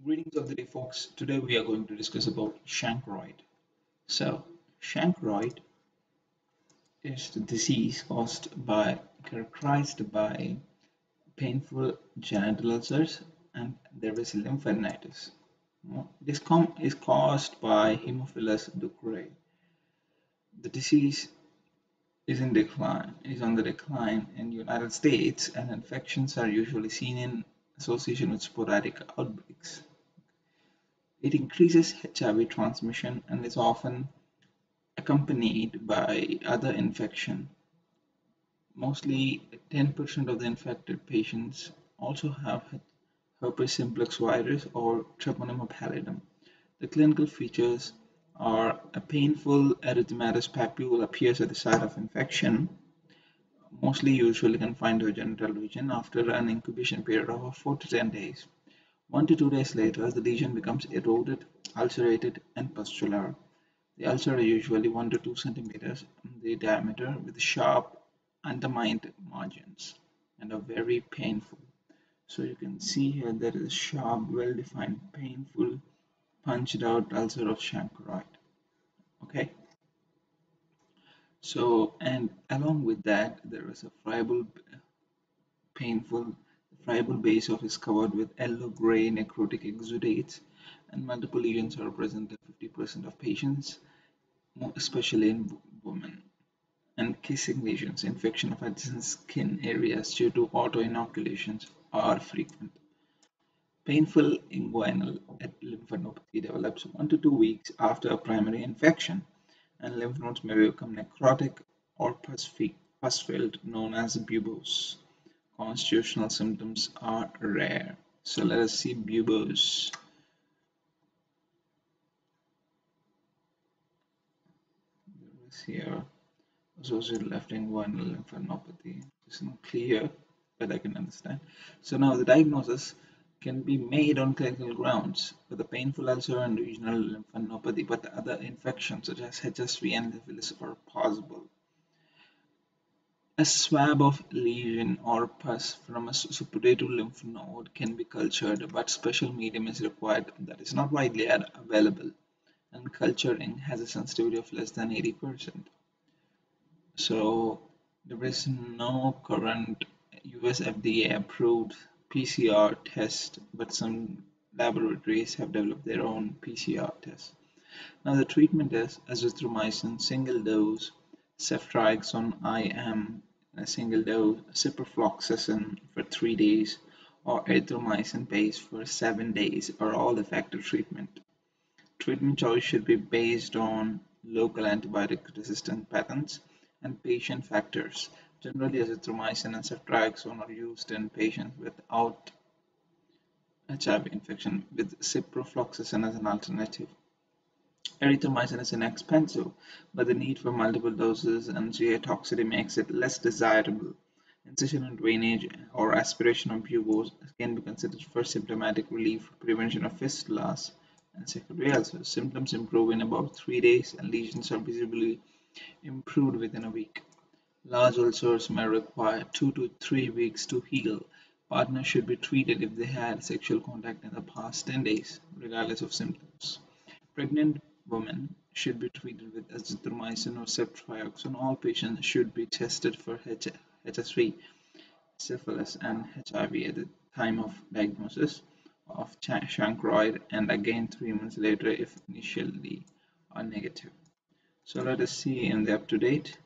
Greetings of the day, folks. Today we are going to discuss about Chancroid. So, Chancroid is the disease characterized by painful genital ulcers, and there is lymphadenitis. This is caused by Hemophilus ducreyi. The disease is on the decline in the United States, and infections are usually seen in association with sporadic outbreaks. It increases HIV transmission and is often accompanied by other infection. Mostly 10% of the infected patients also have herpes simplex virus or treponema pallidum. The clinical features are a painful erythematous papule appears at the site of infection, mostly usually confined to a genital region after an incubation period of 4 to 10 days. 1 to 2 days later, the lesion becomes eroded, ulcerated, and pustular. The ulcer are usually 1 to 2 centimeters in diameter with sharp, undermined margins and are very painful. So you can see here there is a sharp, well-defined, painful, punched out ulcer of Chancroid. Okay. So, and along with that, there is a painful, friable base of is covered with yellow-gray necrotic exudates, and multiple lesions are present in 50% of patients, especially in women. And kissing lesions, infection of adjacent skin areas due to auto-inoculations are frequent. Painful inguinal lymphadenopathy develops 1 to 2 weeks after a primary infection, and lymph nodes may become necrotic or pus-filled, known as buboes. Constitutional symptoms are rare. So let us see buboes. There is here associated left inguinal lymphadenopathy. It's not clear, but I can understand. So now the diagnosis can be made on clinical grounds with a painful ulcer and regional lymphadenopathy, but the other infections such as HSV and syphilis are possible. A swab of lesion or pus from a suppurative lymph node can be cultured, but special medium is required that is not widely available, and culturing has a sensitivity of less than 80%. So there is no current US FDA approved PCR test, but some laboratories have developed their own PCR test. Now the treatment is azithromycin single dose, ceftriaxone IM a single dose, ciprofloxacin for 3 days, or erythromycin base for 7 days are all effective treatment. Treatment choice should be based on local antibiotic resistant patterns and patient factors. Generally, azithromycin and ceftriaxone are used in patients without HIV infection, with ciprofloxacin as an alternative. Erythromycin is inexpensive, but the need for multiple doses and GI toxicity makes it less desirable. Incision and drainage or aspiration of buboes can be considered for symptomatic relief, prevention of fistulas, and secondary ulcers. Symptoms improve in about 3 days, and lesions are visibly improved within a week. Large ulcers may require 2 to 3 weeks to heal. Partners should be treated if they had sexual contact in the past 10 days, regardless of symptoms. Pregnant women should be treated with azithromycin or ceftriaxone. All patients should be tested for HSV, syphilis, and HIV at the time of diagnosis of Chancroid, and again 3 months later if initially are negative. So let us see in the up-to-date.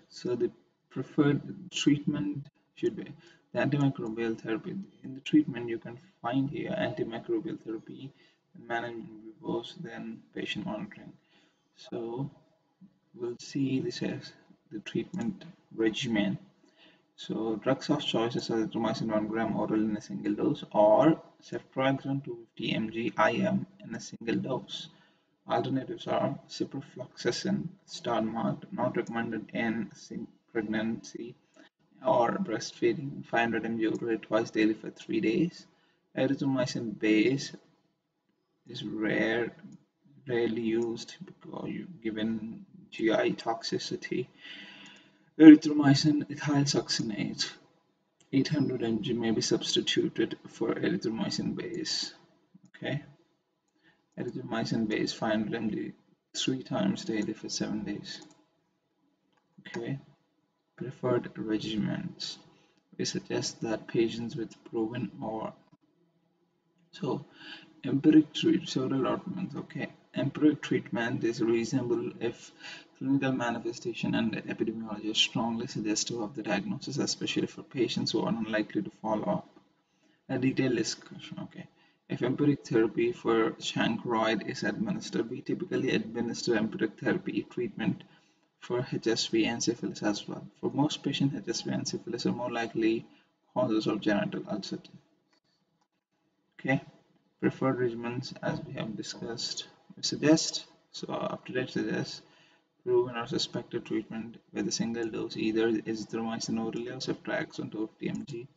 So the preferred treatment should be the antimicrobial therapy. In the treatment, you can find here antimicrobial therapy, management buboes, then patient monitoring. So we'll see this as the treatment regimen. So drugs of choice is azithromycin 1 gram oral in a single dose, or ceftriaxone 250 mg IM in a single dose. Alternatives are ciprofloxacin, star marked, not recommended in pregnancy or breastfeeding, 500 mg orally twice daily for 3 days. Erythromycin base is rarely used because given GI toxicity. Erythromycin ethyl succinate 800 mg may be substituted for erythromycin base. Okay, erythromycin base 500 mg 3 times daily for 7 days. Okay, preferred regimens. We suggest that patients with proven or empiric several arguments. Okay, empiric treatment is reasonable if clinical manifestation and epidemiology are strongly suggestive of the diagnosis, especially for patients who are unlikely to follow up. A detailed discussion. Okay, if empiric therapy for Chancroid is administered, we typically administer empiric therapy treatment for HSV and syphilis as well. For most patients, HSV and syphilis are more likely causes of genital ulcer. Okay, preferred regimens, as we have discussed, we suggest, up to date suggests proven or suspected treatment with a single dose, either azithromycin orally or ceftriaxone 250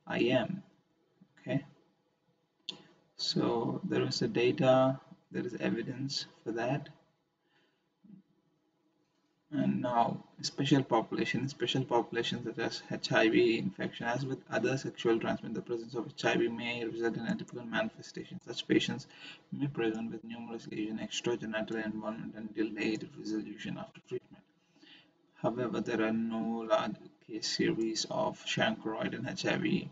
mg IM. Okay, so there is a data, there is evidence for that. And now special populations such as HIV infection. As with other sexual transmission, the presence of HIV may result in atypical manifestations. Such patients may present with numerous lesions, extragenital involvement, and delayed resolution after treatment. However, there are no large case series of Chancroid and HIV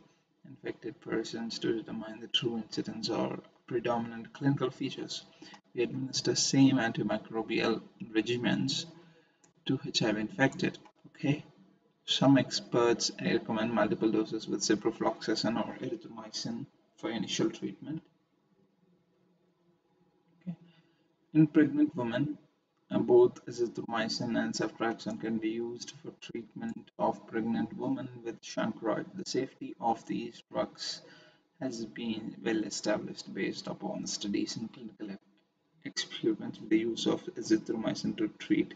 infected persons to determine the true incidence or predominant clinical features. We administer same antimicrobial regimens to HIV infected. Okay, some experts recommend multiple doses with ciprofloxacin or erythromycin for initial treatment. Okay. In pregnant women, both azithromycin and ceftriaxone can be used for treatment of pregnant women with Chancroid. The safety of these drugs has been well established based upon studies and clinical experiments with the use of azithromycin to treat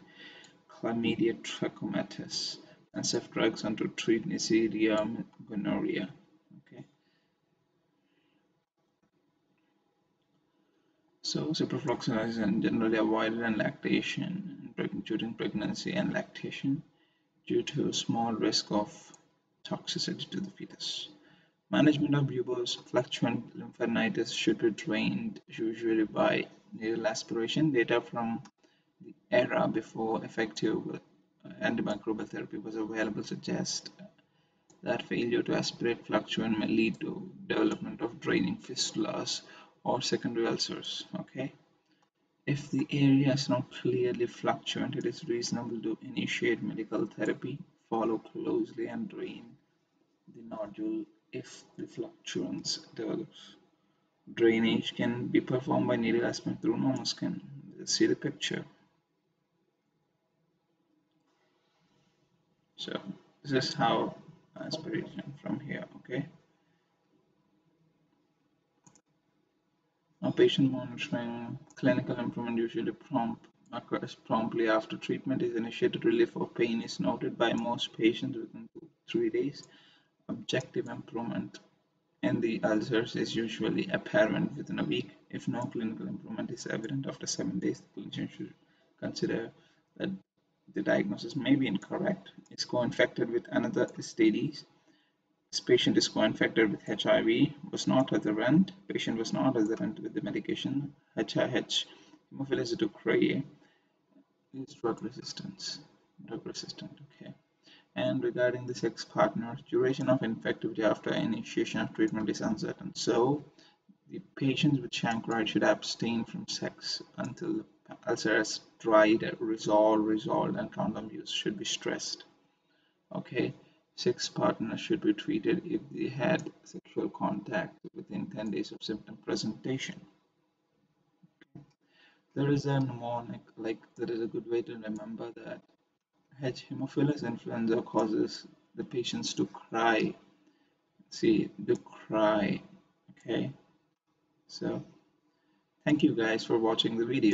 chlamydia trachomatis and ceftriaxone to treat Neisseria gonorrhea. Okay, so ciprofloxacin is generally avoided in lactation during pregnancy and lactation due to small risk of toxicity to the fetus. Management of buboes fluctuant lymphadenitis should be drained usually by needle aspiration. Data from the era before effective antimicrobial therapy was available suggest that failure to aspirate fluctuant may lead to development of draining fistulas or secondary ulcers. Okay, if the area is not clearly fluctuant, it is reasonable to initiate medical therapy, follow closely, and drain the nodule if the fluctuance develops. Drainage can be performed by needle aspirate through normal skin. Let's see the picture. So this is how aspiration from here. Okay. Now, patient monitoring, clinical improvement usually occurs promptly after treatment is initiated. Relief of pain is noted by most patients within 2-3 days. Objective improvement in the ulcers is usually apparent within a week. If no clinical improvement is evident after 7 days, the clinician should consider that the diagnosis may be incorrect. Is co-infected with another STDs. This patient is co-infected with HIV, was not adherent. Patient was not adherent with the medication. HIH, Hemophilus ducreyi is drug resistant. Okay. And regarding the sex partners, duration of infectivity after initiation of treatment is uncertain. So the patients with Chancroid should abstain from sex until the ulcer has dried, resolved, and condom use should be stressed. Okay. Sex partners should be treated if they had sexual contact within 10 days of symptom presentation. There is a mnemonic, there is a good way to remember that Hemophilus influenza causes the patients to cry. See, the cry. Okay, so thank you guys for watching the video.